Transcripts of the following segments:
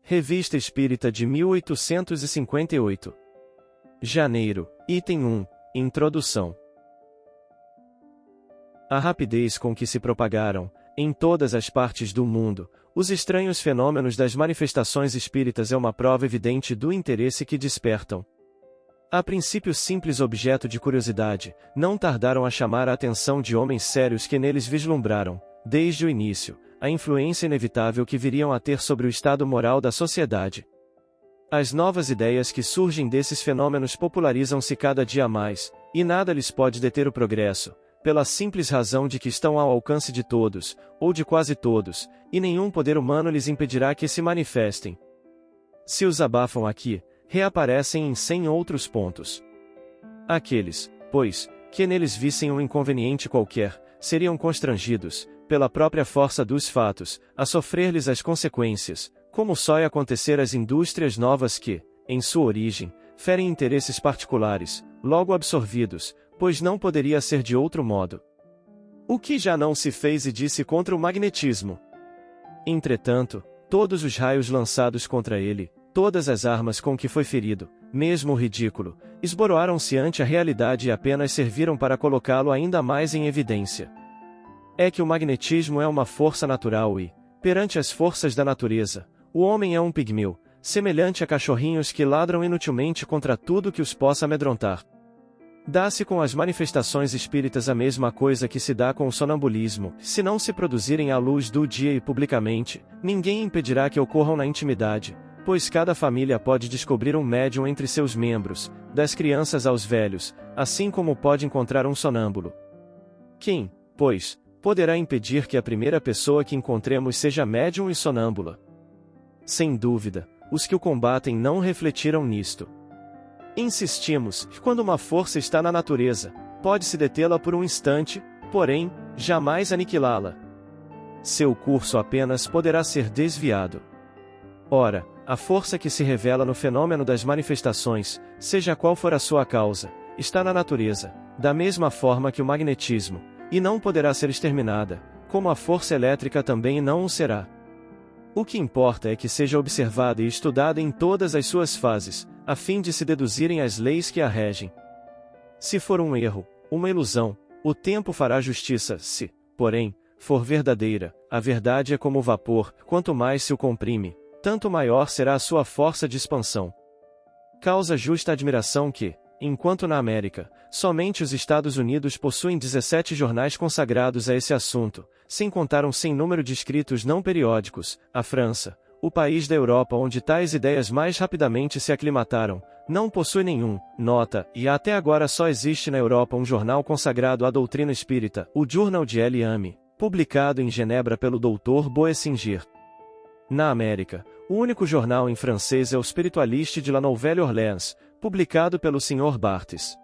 Revista Espírita de 1858. Janeiro, item 1, Introdução. A rapidez com que se propagaram, em todas as partes do mundo, os estranhos fenômenos das manifestações espíritas é uma prova evidente do interesse que despertam. A princípio simples objeto de curiosidade, não tardaram a chamar a atenção de homens sérios que neles vislumbraram, desde o início, a influência inevitável que viriam a ter sobre o estado moral da sociedade. As novas ideias que surgem desses fenômenos popularizam-se cada dia mais, e nada lhes pode deter o progresso, pela simples razão de que estão ao alcance de todos, ou de quase todos, e nenhum poder humano lhes impedirá que se manifestem. Se os abafam aqui, reaparecem em 100 outros pontos. Aqueles, pois, que neles vissem um inconveniente qualquer, seriam constrangidos, pela própria força dos fatos, a sofrer-lhes as consequências, como só é acontecer às indústrias novas que, em sua origem, ferem interesses particulares, logo absorvidos, pois não poderia ser de outro modo. O que já não se fez e disse contra o magnetismo. Entretanto, todos os raios lançados contra ele, todas as armas com que foi ferido, mesmo o ridículo, esboroaram-se ante a realidade e apenas serviram para colocá-lo ainda mais em evidência. É que o magnetismo é uma força natural e, perante as forças da natureza, o homem é um pigmeu, semelhante a cachorrinhos que ladram inutilmente contra tudo que os possa amedrontar. Dá-se com as manifestações espíritas a mesma coisa que se dá com o sonambulismo, se não se produzirem à luz do dia e publicamente, ninguém impedirá que ocorram na intimidade, pois cada família pode descobrir um médium entre seus membros, das crianças aos velhos, assim como pode encontrar um sonâmbulo. Quem, pois, poderá impedir que a primeira pessoa que encontremos seja médium e sonâmbula? Sem dúvida, os que o combatem não refletiram nisto. Insistimos que quando uma força está na natureza, pode-se detê-la por um instante, porém, jamais aniquilá-la. Seu curso apenas poderá ser desviado. Ora, a força que se revela no fenômeno das manifestações, seja qual for a sua causa, está na natureza, da mesma forma que o magnetismo, e não poderá ser exterminada, como a força elétrica também não o será. O que importa é que seja observada e estudada em todas as suas fases, a fim de se deduzirem as leis que a regem. Se for um erro, uma ilusão, o tempo fará justiça, se, porém, for verdadeira, a verdade é como o vapor, quanto mais se o comprime, tanto maior será a sua força de expansão. Causa justa admiração que, enquanto na América, somente os Estados Unidos possuem 17 jornais consagrados a esse assunto, sem contar um sem número de escritos não periódicos, a França, o país da Europa onde tais ideias mais rapidamente se aclimataram, não possui nenhum, nota, e até agora só existe na Europa um jornal consagrado à doutrina espírita, o Journal de L.M., publicado em Genebra pelo Dr. Boessinger. Na América, o único jornal em francês é o Spiritualiste de la Nouvelle-Orléans, publicado pelo Sr. Barthes.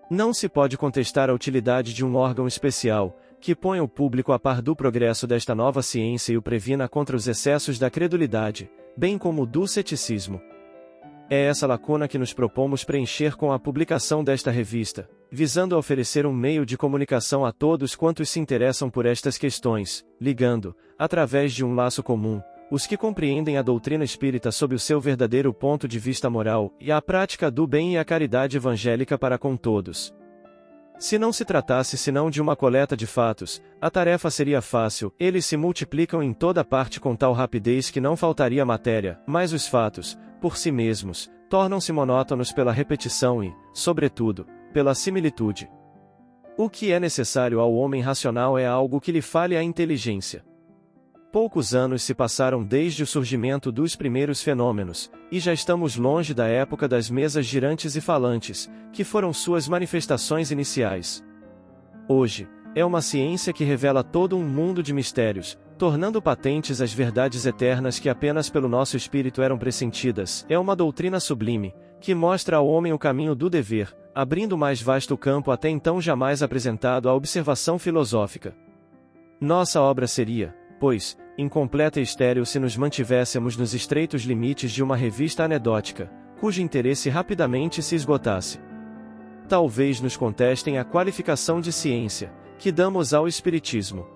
Não se pode contestar a utilidade de um órgão especial, que ponha o público a par do progresso desta nova ciência e o previna contra os excessos da credulidade, bem como do ceticismo. É essa lacuna que nos propomos preencher com a publicação desta revista, visando a oferecer um meio de comunicação a todos quantos se interessam por estas questões, ligando, através de um laço comum, os que compreendem a doutrina espírita sob o seu verdadeiro ponto de vista moral, e a prática do bem e a caridade evangélica para com todos. Se não se tratasse senão de uma coleta de fatos, a tarefa seria fácil, eles se multiplicam em toda parte com tal rapidez que não faltaria matéria, mas os fatos, por si mesmos, tornam-se monótonos pela repetição e, sobretudo, pela similitude. O que é necessário ao homem racional é algo que lhe fale à inteligência. Poucos anos se passaram desde o surgimento dos primeiros fenômenos, e já estamos longe da época das mesas girantes e falantes, que foram suas manifestações iniciais. Hoje, é uma ciência que revela todo um mundo de mistérios, tornando patentes as verdades eternas que apenas pelo nosso espírito eram pressentidas. É uma doutrina sublime, que mostra ao homem o caminho do dever, abrindo mais vasto campo até então jamais apresentado à observação filosófica. Nossa obra seria, pois, incompleta e estéril se nos mantivéssemos nos estreitos limites de uma revista anedótica, cujo interesse rapidamente se esgotasse. Talvez nos contestem a qualificação de ciência, que damos ao Espiritismo.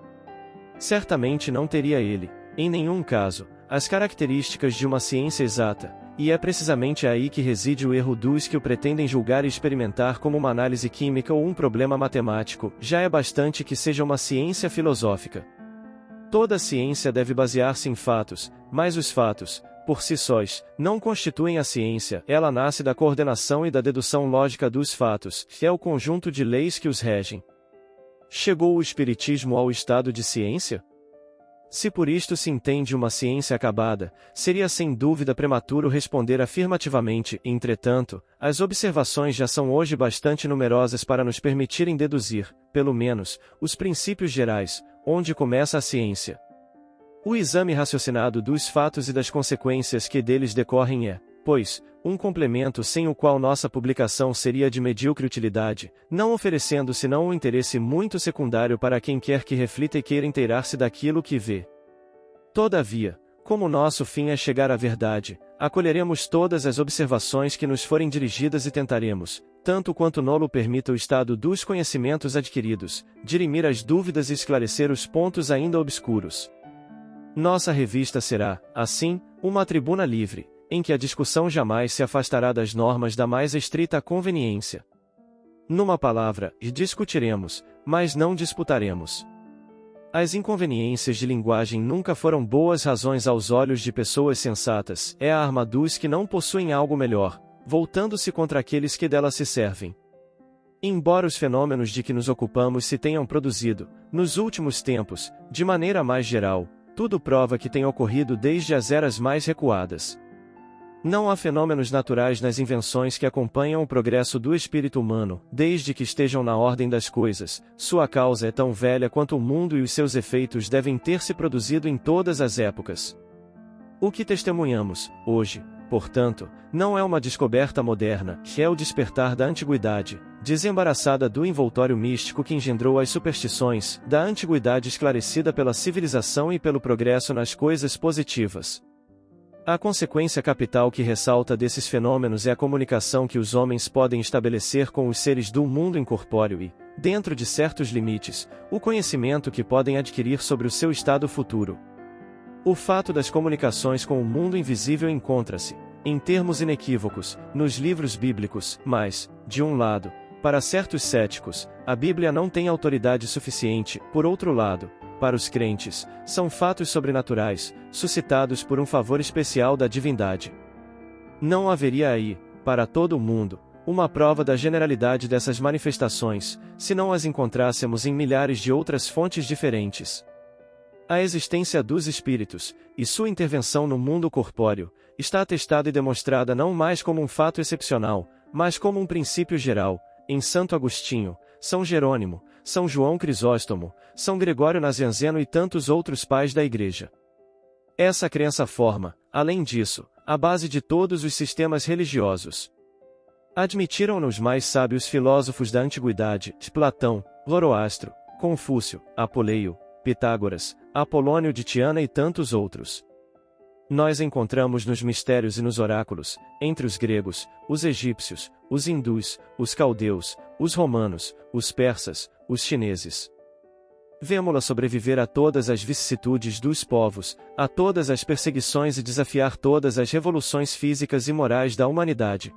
Certamente não teria ele, em nenhum caso, as características de uma ciência exata, e é precisamente aí que reside o erro dos que o pretendem julgar e experimentar como uma análise química ou um problema matemático. Já é bastante que seja uma ciência filosófica. Toda ciência deve basear-se em fatos, mas os fatos, por si sós, não constituem a ciência. Ela nasce da coordenação e da dedução lógica dos fatos, é o conjunto de leis que os regem. Chegou o Espiritismo ao estado de ciência? Se por isto se entende uma ciência acabada, seria sem dúvida prematuro responder afirmativamente. Entretanto, as observações já são hoje bastante numerosas para nos permitirem deduzir, pelo menos, os princípios gerais, onde começa a ciência. O exame raciocinado dos fatos e das consequências que deles decorrem é, pois, um complemento sem o qual nossa publicação seria de medíocre utilidade, não oferecendo senão um interesse muito secundário para quem quer que reflita e queira inteirar-se daquilo que vê. Todavia, como nosso fim é chegar à verdade, acolheremos todas as observações que nos forem dirigidas e tentaremos, tanto quanto nolo permita o estado dos conhecimentos adquiridos, dirimir as dúvidas e esclarecer os pontos ainda obscuros. Nossa revista será, assim, uma tribuna livre, em que a discussão jamais se afastará das normas da mais estrita conveniência. Numa palavra, discutiremos, mas não disputaremos. As inconveniências de linguagem nunca foram boas razões aos olhos de pessoas sensatas, é a arma dos que não possuem algo melhor, voltando-se contra aqueles que dela se servem. Embora os fenômenos de que nos ocupamos se tenham produzido, nos últimos tempos, de maneira mais geral, tudo prova que tem ocorrido desde as eras mais recuadas. Não há fenômenos naturais nas invenções que acompanham o progresso do espírito humano, desde que estejam na ordem das coisas. Sua causa é tão velha quanto o mundo e os seus efeitos devem ter se produzido em todas as épocas. O que testemunhamos, hoje, portanto, não é uma descoberta moderna, que é o despertar da antiguidade, desembaraçada do envoltório místico que engendrou as superstições, da antiguidade esclarecida pela civilização e pelo progresso nas coisas positivas. A consequência capital que ressalta desses fenômenos é a comunicação que os homens podem estabelecer com os seres do mundo incorpóreo e, dentro de certos limites, o conhecimento que podem adquirir sobre o seu estado futuro. O fato das comunicações com o mundo invisível encontra-se, em termos inequívocos, nos livros bíblicos, mas, de um lado, para certos céticos, a Bíblia não tem autoridade suficiente, por outro lado, para os crentes, são fatos sobrenaturais, suscitados por um favor especial da divindade. Não haveria aí, para todo o mundo, uma prova da generalidade dessas manifestações, se não as encontrássemos em milhares de outras fontes diferentes. A existência dos espíritos, e sua intervenção no mundo corpóreo, está atestada e demonstrada não mais como um fato excepcional, mas como um princípio geral, em Santo Agostinho, São Jerônimo, São João Crisóstomo, São Gregório Nazianzeno e tantos outros pais da Igreja. Essa crença forma, além disso, a base de todos os sistemas religiosos. Admitiram-no os mais sábios filósofos da antiguidade, Platão, Zoroastro, Confúcio, Apoleio, Pitágoras, Apolônio de Tiana e tantos outros. Nós encontramos nos mistérios e nos oráculos, entre os gregos, os egípcios, os hindus, os caldeus, os romanos, os persas, os chineses. Vemo-la sobreviver a todas as vicissitudes dos povos, a todas as perseguições e desafiar todas as revoluções físicas e morais da humanidade.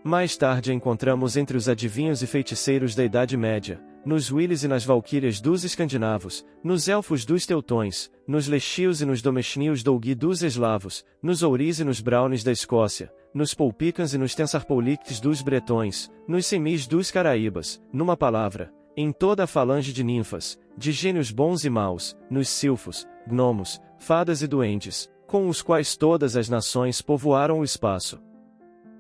Mais tarde a encontramos entre os adivinhos e feiticeiros da Idade Média, nos Wilis e nas Valquírias dos escandinavos, nos elfos dos teutões, nos lechios e nos domeshnios dougui dos eslavos, nos ouris e nos brownies da Escócia, nos poupicans e nos tensarpoulics dos bretões, nos semis dos caraíbas, numa palavra, em toda a falange de ninfas, de gênios bons e maus, nos silfos, gnomos, fadas e duendes, com os quais todas as nações povoaram o espaço.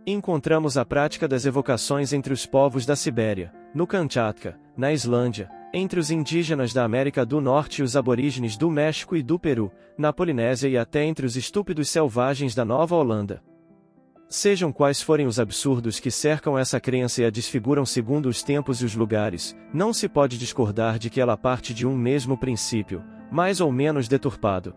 Encontramos a prática das evocações entre os povos da Sibéria, no Kamchatka, na Islândia, entre os indígenas da América do Norte e os aborígenes do México e do Peru, na Polinésia e até entre os estúpidos selvagens da Nova Holanda. Sejam quais forem os absurdos que cercam essa crença e a desfiguram segundo os tempos e os lugares, não se pode discordar de que ela parte de um mesmo princípio, mais ou menos deturpado.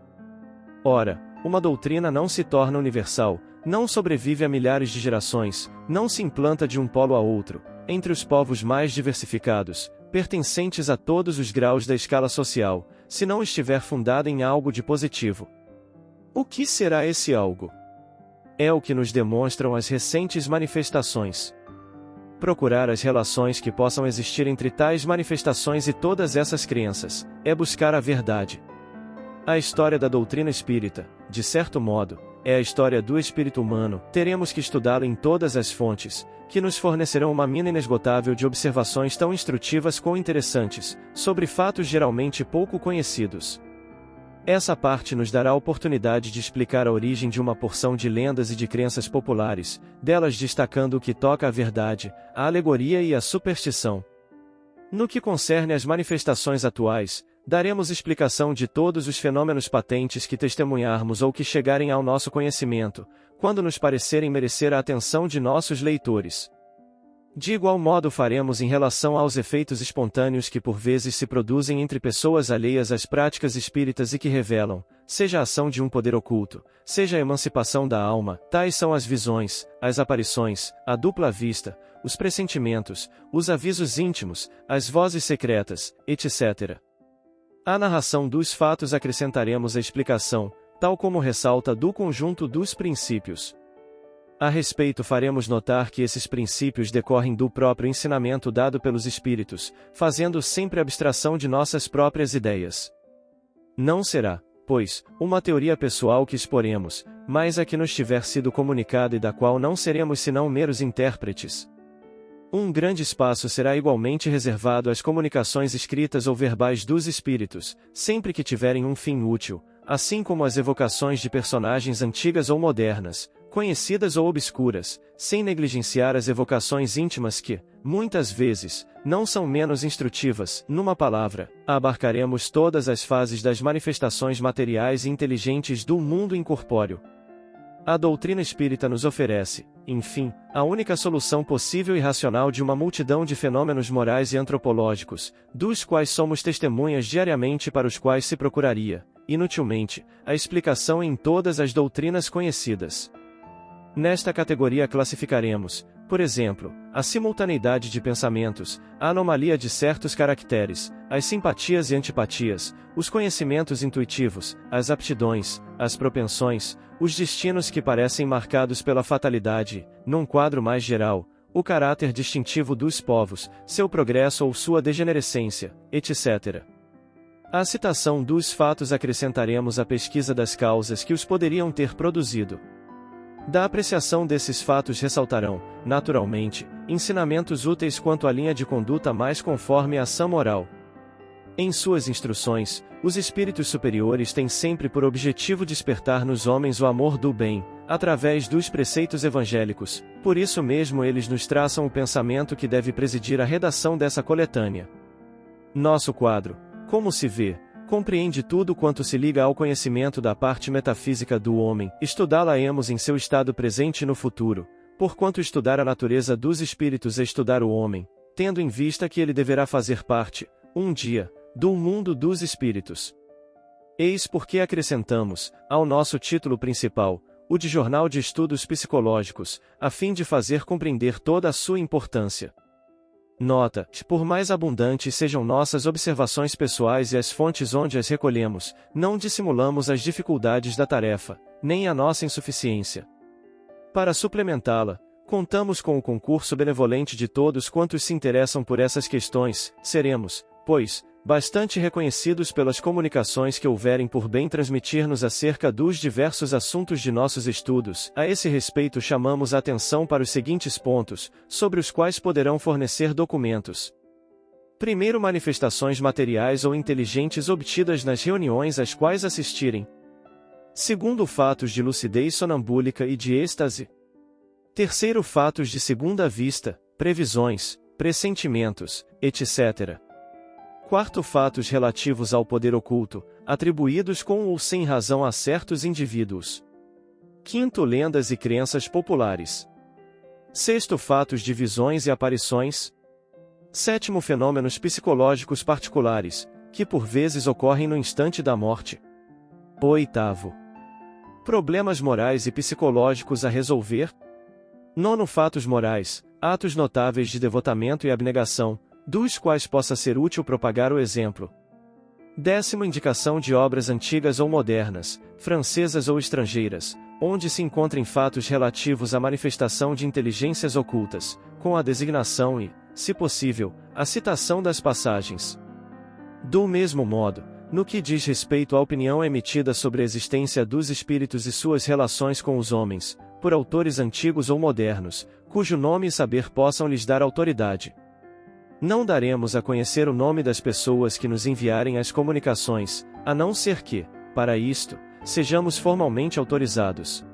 Ora, uma doutrina não se torna universal, não sobrevive a milhares de gerações, não se implanta de um polo a outro, entre os povos mais diversificados, pertencentes a todos os graus da escala social, se não estiver fundada em algo de positivo. O que será esse algo? É o que nos demonstram as recentes manifestações. Procurar as relações que possam existir entre tais manifestações e todas essas crenças, é buscar a verdade. A história da doutrina espírita, de certo modo, é a história do espírito humano. Teremos que estudá-la em todas as fontes, que nos fornecerão uma mina inesgotável de observações tão instrutivas quanto interessantes, sobre fatos geralmente pouco conhecidos. Essa parte nos dará a oportunidade de explicar a origem de uma porção de lendas e de crenças populares, delas destacando o que toca à verdade, a alegoria e a superstição. No que concerne às manifestações atuais, daremos explicação de todos os fenômenos patentes que testemunharmos ou que chegarem ao nosso conhecimento, quando nos parecerem merecer a atenção de nossos leitores. De igual modo faremos em relação aos efeitos espontâneos que por vezes se produzem entre pessoas alheias às práticas espíritas e que revelam, seja a ação de um poder oculto, seja a emancipação da alma. Tais são as visões, as aparições, a dupla vista, os pressentimentos, os avisos íntimos, as vozes secretas, etc. À narração dos fatos acrescentaremos a explicação, tal como ressalta do conjunto dos princípios. A respeito faremos notar que esses princípios decorrem do próprio ensinamento dado pelos espíritos, fazendo sempre abstração de nossas próprias ideias. Não será, pois, uma teoria pessoal que exporemos, mas a que nos tiver sido comunicada e da qual não seremos senão meros intérpretes. Um grande espaço será igualmente reservado às comunicações escritas ou verbais dos espíritos, sempre que tiverem um fim útil, assim como às evocações de personagens antigas ou modernas, conhecidas ou obscuras, sem negligenciar as evocações íntimas que, muitas vezes, não são menos instrutivas. Numa palavra, abarcaremos todas as fases das manifestações materiais e inteligentes do mundo incorpóreo. A doutrina espírita nos oferece, enfim, a única solução possível e racional de uma multidão de fenômenos morais e antropológicos, dos quais somos testemunhas diariamente e para os quais se procuraria, inutilmente, a explicação em todas as doutrinas conhecidas. Nesta categoria classificaremos, por exemplo, a simultaneidade de pensamentos, a anomalia de certos caracteres, as simpatias e antipatias, os conhecimentos intuitivos, as aptidões, as propensões, os destinos que parecem marcados pela fatalidade, num quadro mais geral, o caráter distintivo dos povos, seu progresso ou sua degenerescência, etc. À citação dos fatos acrescentaremos a pesquisa das causas que os poderiam ter produzido. Da apreciação desses fatos ressaltarão, naturalmente, ensinamentos úteis quanto à linha de conduta mais conforme a ação moral. Em suas instruções, os espíritos superiores têm sempre por objetivo despertar nos homens o amor do bem, através dos preceitos evangélicos, por isso mesmo eles nos traçam o pensamento que deve presidir a redação dessa coletânea. Nosso quadro, como se vê, compreende tudo quanto se liga ao conhecimento da parte metafísica do homem. Estudá-la-emos em seu estado presente e no futuro, porquanto estudar a natureza dos espíritos é estudar o homem, tendo em vista que ele deverá fazer parte, um dia, do mundo dos espíritos. Eis porque acrescentamos, ao nosso título principal, o de Jornal de Estudos Psicológicos, a fim de fazer compreender toda a sua importância. Nota: por mais abundantes sejam nossas observações pessoais e as fontes onde as recolhemos, não dissimulamos as dificuldades da tarefa, nem a nossa insuficiência. Para suplementá-la, contamos com o concurso benevolente de todos quantos se interessam por essas questões. Seremos, pois, bastante reconhecidos pelas comunicações que houverem por bem transmitir-nos acerca dos diversos assuntos de nossos estudos. A esse respeito chamamos a atenção para os seguintes pontos, sobre os quais poderão fornecer documentos. Primeiro, manifestações materiais ou inteligentes obtidas nas reuniões às quais assistirem. Segundo, fatos de lucidez sonambúlica e de êxtase. Terceiro, fatos de segunda vista, previsões, pressentimentos, etc. Quarto, fatos relativos ao poder oculto, atribuídos com ou sem razão a certos indivíduos. Quinto, lendas e crenças populares. Sexto, fatos de visões e aparições. Sétimo, fenômenos psicológicos particulares, que por vezes ocorrem no instante da morte. Oitavo, problemas morais e psicológicos a resolver. Nono, fatos morais, atos notáveis de devotamento e abnegação, dos quais possa ser útil propagar o exemplo. 10ª indicação de obras antigas ou modernas, francesas ou estrangeiras, onde se encontrem fatos relativos à manifestação de inteligências ocultas, com a designação e, se possível, a citação das passagens. Do mesmo modo, no que diz respeito à opinião emitida sobre a existência dos espíritos e suas relações com os homens, por autores antigos ou modernos, cujo nome e saber possam lhes dar autoridade. Não daremos a conhecer o nome das pessoas que nos enviarem as comunicações, a não ser que, para isto, sejamos formalmente autorizados.